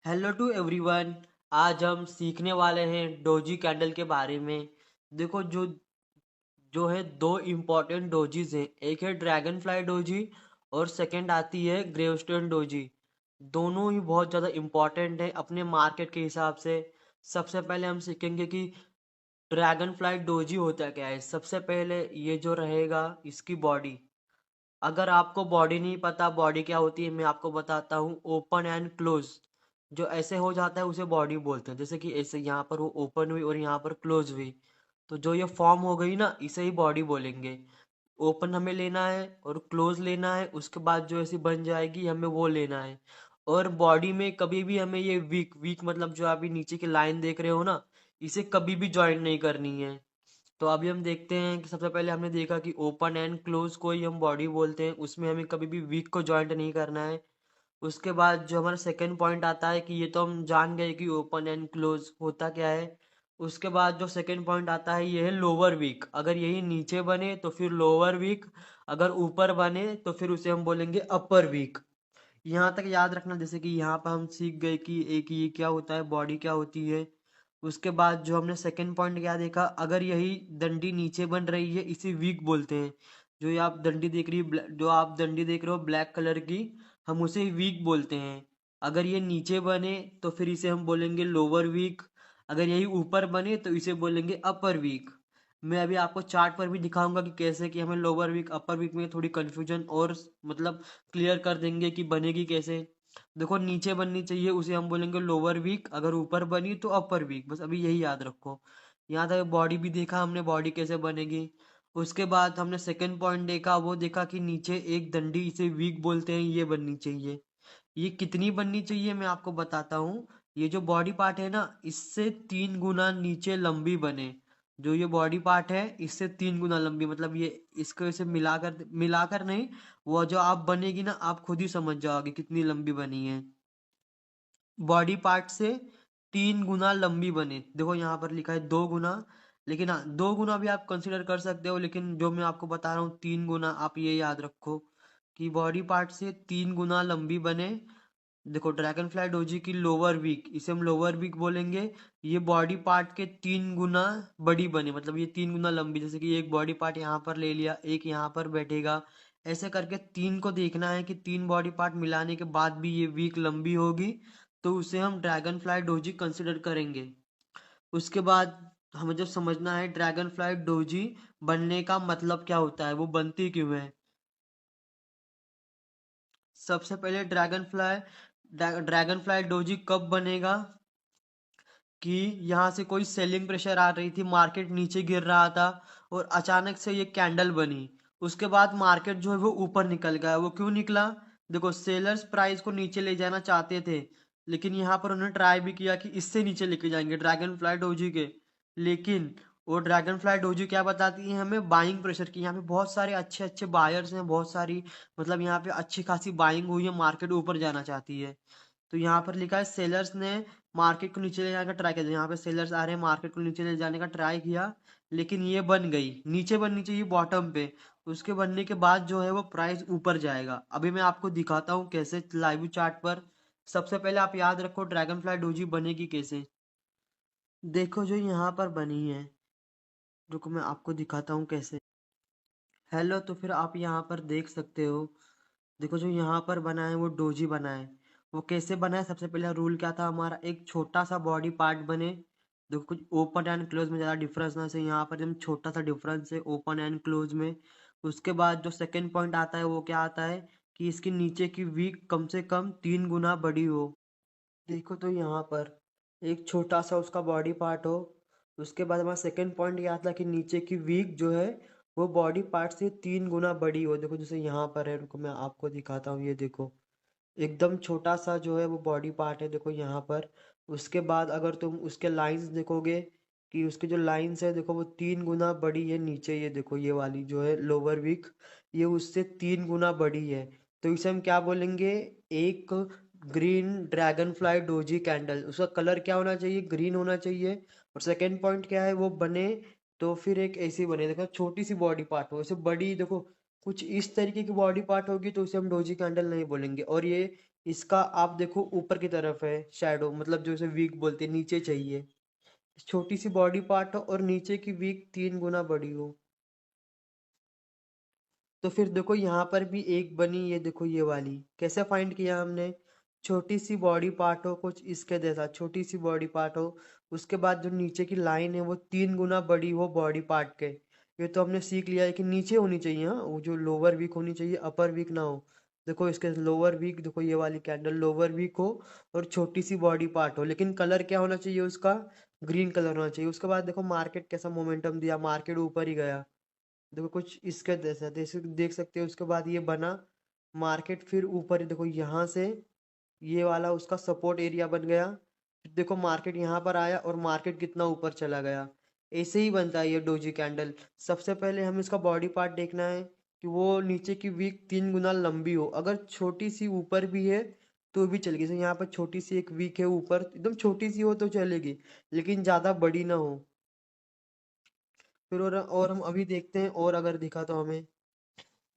Hello to everyone. आज हम सीखने वाले हैं डोजी कैंडल के बारे में। देखो जो जो है दो इम्पोर्टेंट डोजीज हैं, एक है ड्रैगन फ्लाई डोजी और सेकंड आती है ग्रेवस्टोन डोजी। दोनों ही बहुत ज़्यादा इम्पोर्टेंट है अपने मार्केट के हिसाब से। सबसे पहले हम सीखेंगे कि ड्रैगन फ्लाई डोजी होता क्या है। सबसे पहले ये जो रहेगा इसकी बॉडी। अगर आपको बॉडी नहीं पता बॉडी क्या होती है, मैं आपको बताता हूँ। ओपन एंड क्लोज जो ऐसे हो जाता है उसे बॉडी बोलते हैं। जैसे कि ऐसे यहाँ पर वो ओपन हुई और यहाँ पर क्लोज हुई, तो जो ये फॉर्म हो गई ना, इसे ही बॉडी बोलेंगे। ओपन हमें लेना है और क्लोज लेना है, उसके बाद जो ऐसी बन जाएगी हमें वो लेना है। और बॉडी में कभी भी हमें ये वीक वीक मतलब जो अभी नीचे की लाइन देख रहे हो ना, इसे कभी भी ज्वाइन नहीं करनी है। तो अभी हम देखते हैं कि सबसे पहले हमने देखा कि ओपन एंड क्लोज को ही हम बॉडी बोलते हैं, उसमें हमें कभी भी वीक को जॉइंट नहीं करना है। उसके बाद जो हमारा सेकंड पॉइंट आता है कि ये तो हम जान गए कि ओपन एंड क्लोज होता क्या है। उसके बाद जो सेकंड पॉइंट आता है ये है लोअर वीक। अगर यही नीचे बने तो फिर लोअर वीक, अगर ऊपर बने तो फिर उसे हम बोलेंगे अपर वीक। यहाँ तक याद रखना। जैसे कि यहाँ पर हम सीख गए कि एक ये क्या होता है, बॉडी क्या होती है। उसके बाद जो हमने सेकंड पॉइंट क्या देखा, अगर यही डंडी नीचे बन रही है इसे वीक बोलते हैं। जो ये आप डंडी देख रही जो आप डंडी देख रहे हो ब्लैक कलर की, हम उसे वीक बोलते हैं। अगर ये नीचे बने तो फिर इसे हम बोलेंगे लोअर वीक। अगर यही ऊपर बने तो इसे बोलेंगे अपर वीक। मैं अभी आपको चार्ट पर भी दिखाऊंगा कि कैसे कि हमें लोअर वीक अपर वीक में थोड़ी कंफ्यूजन और मतलब क्लियर कर देंगे कि बनेगी कैसे। देखो नीचे बननी चाहिए उसे हम बोलेंगे लोअर वीक, अगर ऊपर बनी तो अपर वीक। बस अभी यही याद रखो। यहाँ तक बॉडी भी देखा हमने, बॉडी कैसे बनेगी। उसके बाद हमने सेकंड पॉइंट देखा, वो देखा कि नीचे एक डंडी इसे वीक बोलते हैं, ये बननी चाहिए। ये कितनी बननी चाहिए मैं आपको बताता हूँ। ये जो बॉडी पार्ट है ना, इससे 3 गुना नीचे लंबी बने। जो ये बॉडी पार्ट है इससे 3 गुना लंबी, मतलब ये इसको इसे मिलाकर मिलाकर नहीं, वो जो आप बनेगी ना आप खुद ही समझ जाओगे कितनी लंबी बनी है। बॉडी पार्ट से 3 गुना लंबी बने। देखो यहाँ पर लिखा है 2 गुना, लेकिन हाँ 2 गुना भी आप कंसिडर कर सकते हो, लेकिन जो मैं आपको बता रहा हूँ 3 गुना। आप ये याद रखो कि बॉडी पार्ट से 3 गुना लंबी बने। देखो ड्रैगन फ्लाई डोजी की लोअर वीक, इसे हम लोअर वीक बोलेंगे। ये बॉडी पार्ट के 3 गुना बड़ी बने, मतलब ये 3 गुना लंबी। जैसे कि एक बॉडी पार्ट यहाँ पर ले लिया, एक यहाँ पर बैठेगा, ऐसे करके तीन को देखना है कि तीन बॉडी पार्ट मिलाने के बाद भी ये वीक लंबी होगी, तो उसे हम ड्रैगन फ्लाई डोजी कंसिडर करेंगे। उसके बाद हमें जो समझना है ड्रैगन फ्लाई डोजी बनने का मतलब क्या होता है, वो बनती क्यों है। सबसे पहले ड्रैगन फ्लाई डोजी कब बनेगा कि यहाँ से कोई सेलिंग प्रेशर आ रही थी, मार्केट नीचे गिर रहा था और अचानक से ये कैंडल बनी। उसके बाद मार्केट जो है वो ऊपर निकल गया। वो क्यों निकला? देखो सेलर्स प्राइस को नीचे ले जाना चाहते थे, लेकिन यहाँ पर उन्होंने ट्राई भी किया कि इससे नीचे लेके जाएंगे ड्रैगन फ्लाई डोजी के। लेकिन वो ड्रैगन फ्लाई डोजी क्या बताती है हमें, बाइंग प्रेशर की। यहाँ पे बहुत सारे अच्छे अच्छे बायर्स हैं, बहुत सारी मतलब यहाँ पे अच्छी खासी बाइंग हुई है, मार्केट ऊपर जाना चाहती है। तो यहाँ पर लिखा है सेलर्स ने मार्केट को नीचे ले जाने का ट्राई किया। यहाँ पे सेलर्स आ रहे हैं, मार्केट को नीचे ले जाने का ट्राई किया, लेकिन ये बन गई। नीचे बननी चाहिए बॉटम पे, उसके बनने के बाद जो है वो प्राइस ऊपर जाएगा। अभी मैं आपको दिखाता हूँ कैसे लाइव चार्ट पर। सबसे पहले आप याद रखो ड्रैगन फ्लाई डोजी बनेगी कैसे। देखो जो यहाँ पर बनी है, रुको मैं आपको दिखाता हूँ कैसे। हेलो, तो फिर आप यहाँ पर देख सकते हो। देखो जो यहाँ पर बना है वो डोजी बना है। वो कैसे बना है, सबसे पहला रूल क्या था हमारा, एक छोटा सा बॉडी पार्ट बने। देखो कुछ ओपन एंड क्लोज में ज़्यादा डिफरेंस ना से, यहाँ पर एकदम छोटा सा डिफरेंस है ओपन एंड क्लोज में। उसके बाद जो सेकंड पॉइंट आता है वो क्या आता है कि इसकी नीचे की वीक कम से कम 3 गुना बड़ी हो। देखो तो यहाँ पर एक छोटा सा उसका बॉडी पार्ट हो। उसके बाद हमारा सेकंड पॉइंट ये आता है कि नीचे की वीक जो है वो बॉडी पार्ट से 3 गुना बड़ी हो। देखो जैसे यहाँ पर है, रुको मैं आपको दिखाता हूँ। ये देखो एकदम छोटा सा जो है वो बॉडी पार्ट है, देखो यहाँ पर। उसके बाद अगर तुम उसके लाइंस देखोगे कि उसके जो लाइंस है, देखो वो 3 गुना बड़ी है नीचे। ये देखो ये वाली जो है लोअर वीक, ये उससे 3 गुना बड़ी है। तो इसे हम क्या बोलेंगे, एक green dragon fly doji candle. उसका कलर क्या होना चाहिए, ग्रीन होना चाहिए। और सेकेंड पॉइंट क्या है, वो बने तो फिर एक ऐसी बने, देखो छोटी सी बॉडी पार्ट हो। ऐसे बड़ी देखो कुछ इस तरीके की बॉडी पार्ट होगी तो उसे हम डोजी कैंडल नहीं बोलेंगे। और ये इसका आप देखो ऊपर की तरफ है शैडो, मतलब जो इसे वीक बोलते हैं, नीचे चाहिए। छोटी सी बॉडी पार्ट हो और नीचे की वीक 3 गुना बड़ी हो। तो फिर देखो यहाँ पर भी एक बनी, ये देखो ये वाली कैसे फाइंड किया हमने। छोटी सी बॉडी पार्ट हो कुछ इसके जैसा, छोटी सी बॉडी पार्ट हो, उसके बाद जो नीचे की लाइन है वो 3 गुना बड़ी हो बॉडी पार्ट के। ये तो हमने सीख लिया है कि नीचे होनी चाहिए, हाँ, वो जो लोअर वीक होनी चाहिए, अपर वीक ना हो। देखो इसके लोअर वीक, देखो ये वाली कैंडल लोअर वीक हो और छोटी सी बॉडी पार्ट हो, लेकिन कलर क्या होना चाहिए उसका, ग्रीन कलर होना चाहिए। उसके बाद देखो मार्केट कैसा मोमेंटम दिया, मार्केट ऊपर ही गया। देखो कुछ इसके जैसा देख सकते हो। उसके बाद ये बना मार्केट, फिर ऊपर देखो यहाँ से ये वाला उसका सपोर्ट एरिया बन गया। फिर देखो मार्केट यहाँ पर आया और मार्केट कितना ऊपर चला गया। ऐसे ही बनता है ये डोजी कैंडल। सबसे पहले हमें इसका बॉडी पार्ट देखना है कि वो नीचे की वीक 3 गुना लंबी हो। अगर छोटी सी ऊपर भी है तो भी चलेगी। जैसे यहाँ पर छोटी सी एक वीक है ऊपर, एकदम छोटी सी हो तो चलेगी, लेकिन ज्यादा बड़ी ना हो। फिर और हम अभी देखते हैं, और अगर दिखा तो हमें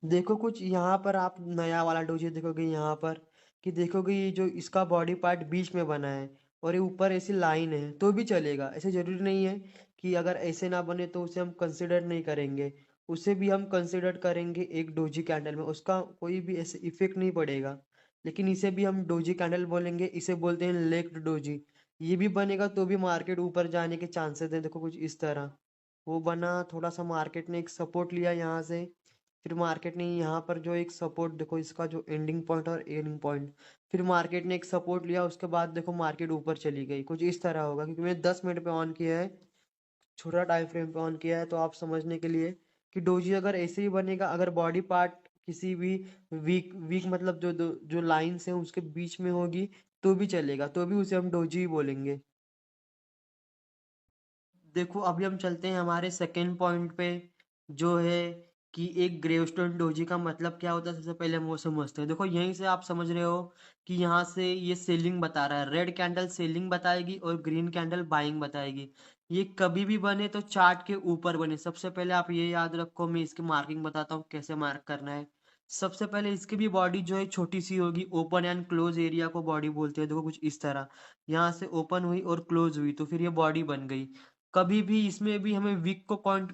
देखो कुछ यहाँ पर आप नया वाला डोजी देखोगे यहाँ पर, कि देखोगे ये जो इसका बॉडी पार्ट बीच में बना है और ये ऊपर ऐसी लाइन है तो भी चलेगा। ऐसे जरूरी नहीं है कि अगर ऐसे ना बने तो उसे हम कंसिडर नहीं करेंगे, उसे भी हम कंसिडर करेंगे एक डोजी कैंडल में, उसका कोई भी ऐसे इफेक्ट नहीं पड़ेगा। लेकिन इसे भी हम डोजी कैंडल बोलेंगे, इसे बोलते हैं लेग्ड डोजी। ये भी बनेगा तो भी मार्केट ऊपर जाने के चांसेस हैं। देखो कुछ इस तरह वो बना, थोड़ा सा मार्केट ने एक सपोर्ट लिया यहाँ से, फिर मार्केट ने यहाँ पर जो एक सपोर्ट, देखो इसका जो एंडिंग पॉइंट और एंडिंग पॉइंट, फिर मार्केट ने एक सपोर्ट लिया, उसके बाद देखो मार्केट ऊपर चली गई। कुछ इस तरह होगा, क्योंकि मैंने 10 मिनट पे ऑन किया है, छोटा टाइम फ्रेम पे ऑन किया है, तो आप समझने के लिए कि डोजी अगर ऐसे ही बनेगा, अगर बॉडी पार्ट किसी भी वीक वीक मतलब जो लाइंस हैं उसके बीच में होगी तो भी चलेगा, तो भी उसे हम डोजी ही बोलेंगे। देखो अभी हम चलते हैं हमारे सेकेंड पॉइंट पे, जो है कि एक ग्रेवस्टोन डोजी का मतलब क्या होता है। सबसे पहले हम वो समझते हैं। देखो यहीं से आप समझ रहे हो कि यहाँ से ये सेलिंग बता रहा है, रेड कैंडल सेलिंग बताएगी और ग्रीन कैंडल बाइंग बताएगी। ये कभी भी बने तो चार्ट के ऊपर बने। सबसे पहले आप ये याद रखो, मैं इसकी मार्किंग बताता हूँ कैसे मार्क करना है। सबसे पहले इसकी भी बॉडी जो है छोटी सी होगी, ओपन एंड क्लोज एरिया को बॉडी बोलते हैं। देखो कुछ इस तरह, यहाँ से ओपन हुई और क्लोज हुई तो फिर ये बॉडी बन गई। कभी भी इसमें भी हमें वीक को काउंट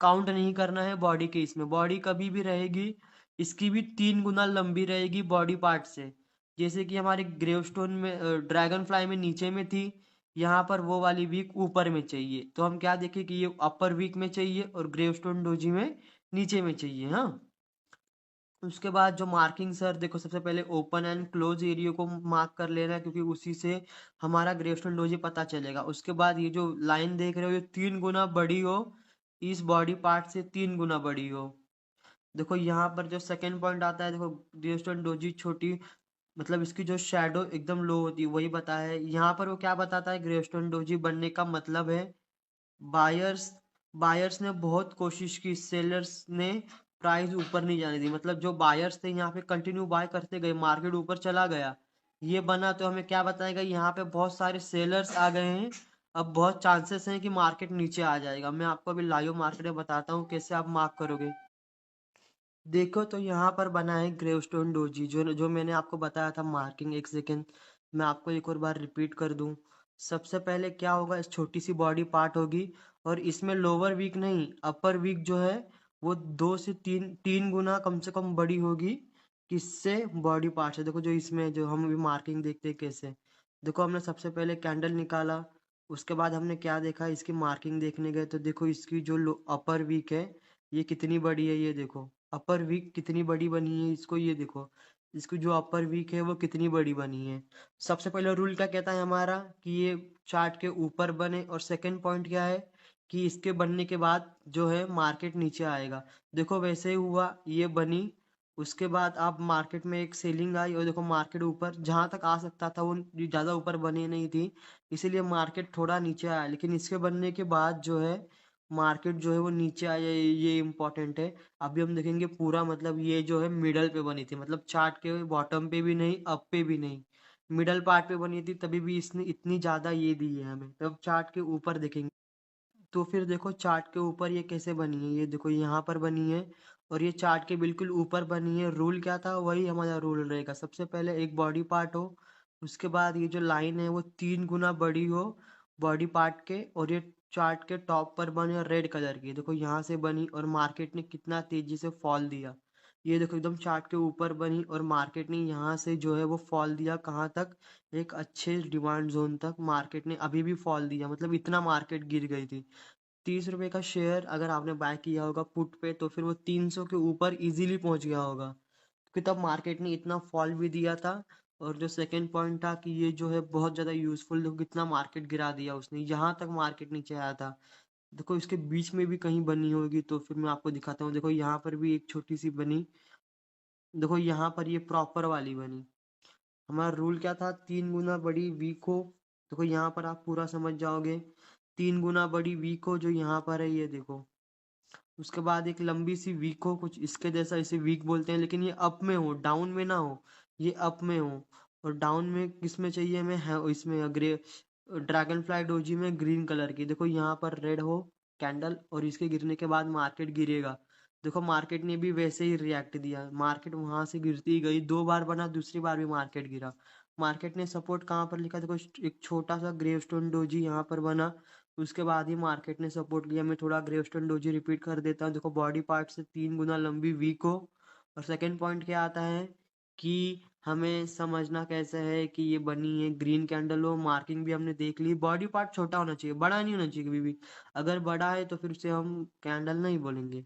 काउंट नहीं करना है बॉडी के। इसमें बॉडी कभी भी रहेगी, इसकी भी 3 गुना लंबी रहेगी बॉडी पार्ट से। जैसे कि हमारे ग्रेवस्टोन में ड्रैगन फ्लाई में नीचे में थी, यहाँ पर वो वाली वीक ऊपर में चाहिए। तो हम क्या देखें कि ये अपर वीक में चाहिए और ग्रेवस्टोन डोजी में नीचे में चाहिए। हाँ, उसके बाद जो मार्किंग सर, देखो सबसे पहले ओपन एंड क्लोज एरिया को मार्क कर लेना है, क्योंकि उसी से हमारा ग्रेवस्टोन डोजी पता चलेगा। उसके बाद ये जो लाइन देख रहे हो ये 3 गुना बड़ी हो, इस बॉडी पार्ट से 3 गुना बड़ी हो। देखो यहाँ पर जो सेकंड पॉइंट आता है, देखो ग्रेवस्टोन डोजी छोटी, मतलब इसकी जो शैडो एकदम लो होती है वही बताया है। यहाँ पर वो क्या बताता है, ग्रेवस्टोन डोजी बनने का मतलब है बायर्स बायर्स ने बहुत कोशिश की, सेलर्स ने प्राइस ऊपर नहीं जाने दी। मतलब जो बायर्स थे यहाँ पे कंटिन्यू बाय करते गए, मार्केट ऊपर चला गया, ये बना तो हमें क्या बताएगा, यहाँ पे बहुत सारे सेलर्स आ गए हैं, अब बहुत चांसेस हैं कि मार्केट नीचे आ जाएगा। मैं आपको अभी लाइव मार्केट में बताता हूँ कैसे आप मार्क करोगे। देखो तो यहाँ पर बना है ग्रेवस्टोन डोजी, जो जो मैंने आपको बताया था मार्किंग। एक सेकेंड मैं आपको एक और बार रिपीट कर दूं। सबसे पहले क्या होगा, इस छोटी सी बॉडी पार्ट होगी और इसमें लोअर वीक नहीं, अपर वीक जो है वो 2 से 3 गुना कम से कम बड़ी होगी किससे, बॉडी पार्ट से। देखो जो इसमें जो हम अभी मार्किंग देखते हैं कैसे, देखो हमने सबसे पहले कैंडल निकाला, उसके बाद हमने क्या देखा, इसकी मार्किंग देखने गए तो देखो इसकी जो अपर वीक है ये कितनी बड़ी है, ये देखो अपर वीक कितनी बड़ी बनी है, इसको ये देखो, इसकी जो अपर वीक है वो कितनी बड़ी बनी है। सबसे पहला रूल क्या कहता है हमारा, कि ये चार्ट के ऊपर बने, और सेकंड पॉइंट क्या है कि इसके बनने के बाद जो है मार्केट नीचे आएगा। देखो वैसे ही हुआ, ये बनी, उसके बाद आप मार्केट में एक सेलिंग आई और देखो मार्केट ऊपर जहां तक आ सकता था वो ज्यादा ऊपर बनी नहीं थी, इसीलिए मार्केट थोड़ा नीचे आया। लेकिन इसके बनने के बाद जो है मार्केट जो है वो नीचे आया, ये इम्पोर्टेंट है। अभी हम देखेंगे पूरा, मतलब ये जो है मिडल पे बनी थी, मतलब चार्ट के बॉटम पे भी नहीं, अप पे भी नहीं, मिडल पार्ट पे बनी थी, तभी भी इसने इतनी ज्यादा ये दी है हमें। तब चार्ट के ऊपर देखेंगे तो फिर देखो चार्ट के ऊपर ये कैसे बनी है, ये देखो यहाँ पर बनी है और ये चार्ट के बिल्कुल ऊपर बनी है। रूल क्या था, वही हमारा रूल रहेगा। सबसे पहले एक बॉडी पार्ट हो, उसके बाद ये जो लाइन है वो 3 गुना बड़ी हो बॉडी पार्ट के, और ये चार्ट के टॉप पर बने रेड कलर की। देखो यहाँ से बनी और मार्केट ने कितना तेजी से फॉल दिया। ये देखो एकदम चार्ट के ऊपर बनी और मार्केट ने यहाँ से जो है वो फॉल दिया कहाँ तक, एक अच्छे डिमांड जोन तक मार्केट ने अभी भी फॉल दिया। मतलब इतना मार्केट गिर गई थी। 30 रुपए का शेयर अगर आपने बाय किया होगा पुट पे, तो फिर वो 300 के ऊपर इजीली पहुंच गया होगा, क्योंकि तब मार्केट ने इतना फॉल भी दिया था। और जो सेकंड पॉइंट था कि ये जो है बहुत ज़्यादा यूजफुल, देखो कितना मार्केट गिरा दिया उसने, यहाँ तक मार्केट नीचे आया था। देखो इसके बीच में भी कहीं बनी होगी तो फिर मैं आपको दिखाता हूँ। देखो यहाँ पर भी एक छोटी सी बनी, देखो यहाँ पर ये प्रॉपर वाली बनी। हमारा रूल क्या था, 3 गुना बड़ी वीक हो। देखो यहाँ पर आप पूरा समझ जाओगे, 3 गुना बड़ी वीक हो जो यहाँ पर है, ये देखो। उसके बाद एक लंबी सी वीक हो कुछ इसके जैसा, इसे वीक बोलते हैं, लेकिन ये अप में हो, डाउन में ना हो। ये अप में हो। और डाउन में किस में चाहिए हमें, है इसमें ग्रे, ड्रैगन फ्लाई डोजी में ग्रीन कलर की। देखो यहाँ पर रेड हो कैंडल, और इसके गिरने के बाद मार्केट गिरेगा। देखो मार्केट ने भी वैसे ही रिएक्ट दिया, मार्केट वहां से गिरती ही गई, 2 बार बना, दूसरी बार भी मार्केट गिरा। मार्केट ने सपोर्ट कहाँ पर लिखा, देखो एक छोटा सा ग्रेवस्टोन डोजी यहाँ पर बना। उसके बाद ही मार्केट ने सपोर्ट लिया। मैं थोड़ा ग्रेवस्टोन डोजी रिपीट कर देता हूँ। देखो बॉडी पार्ट से 3 गुना लंबी वीक हो। और सेकंड पॉइंट क्या आता है कि हमें समझना कैसे है कि ये बनी है ग्रीन कैंडल हो, मार्किंग भी हमने देख ली। बॉडी पार्ट छोटा होना चाहिए, बड़ा नहीं होना चाहिए कभी भी। अगर बड़ा है तो फिर उसे हम कैंडल नहीं बोलेंगे।